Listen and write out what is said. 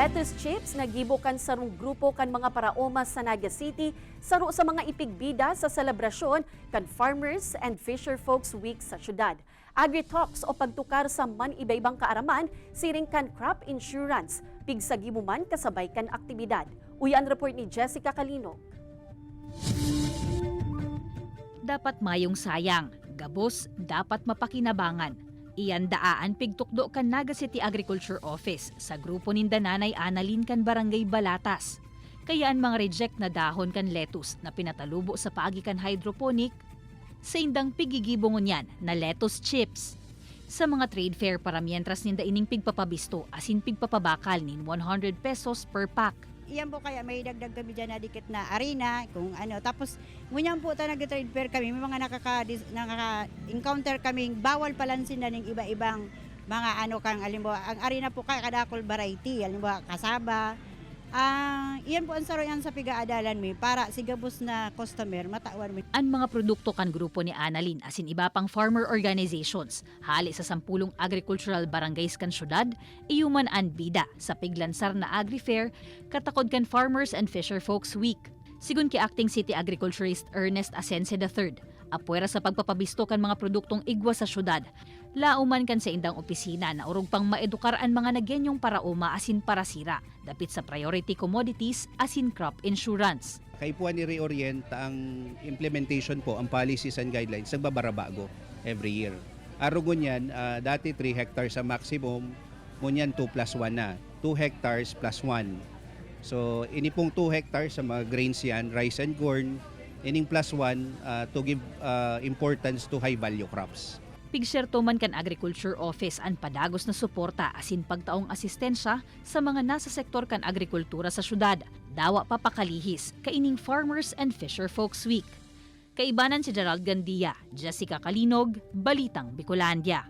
Lettuce chips nga gibukan sa rong grupo kan mga paraoma sa Naga City saro sa mga ipigbida sa selebrasyon kan Farmers and Fisher Folks Week sa syudad. Agri-talks o pagtukar sa man-ibaybang kaaraman siring kan crop insurance pigsa gimuman kasabay kan aktibidad. Uyan report ni Jessica Calino. Dapat mayong sayang, gabos dapat mapakinabangan. Iyan daan pigtukdo kan Naga City Agriculture Office sa grupo ni Nanay Annalyn kan Barangay Balatas. Kaya ang mga reject na dahon kan lettuce na pinatalubo sa paagi kan hydroponic, sa indang pigigibongon yan na lettuce chips. Sa mga trade fair para mientras ninda ining pigpapabisto asin pigpapabakal nin 100 pesos per pack. Iyan po kaya may dagdag kami dyan na dikit na arena, kung ano. Tapos, ngunyan po tayo nag-trade fair kami, may mga nakaka-encounter kaming bawal palansin na ng iba-ibang mga ano kang, alimbawa, ang arena po kaya kadakol variety, alimbawa, kasaba. Iyan po ang saroyan sa pigaadalan mi para si gabos na customer matawan mi. Ang mga produkto kan grupo ni Annalyn asin iba pang farmer organizations hali sa 10 agricultural barangays kan syudad iyuman an bida sa piglansar na agri-fair katakod kan Farmers and Fisher Folks Week. Sigun ki Acting City Agriculturist Ernest Asense III, apwera sa pagpapabisto kan mga produktong igwa sa syudad, lauman kan sa indang opisina na urog pang maedukar ang mga nagyenyong parauma asin parasira, dapit sa priority commodities asin crop insurance. Kay po ni reorient ang implementation po, ang policies and guidelines, nagbabarabago every year. Arugon yan, dati 3 hectares sa maximum, ngunyan 2+1 na, 2 hectares plus 1. So, ini pong 2 hectares sa mga grains yan, rice and corn, ining +1 to give importance to high value crops. Pigserto man kan Agriculture Office ang padagos na suporta asin pagtaong asistensya sa mga nasa sektor kan agrikultura sa syudad. Dawa papakalihis kaining Farmers and Fisher Folks Week. Kaibanan si Gerald Gandia, Jessica Kalinog, Balitang Bicolandia.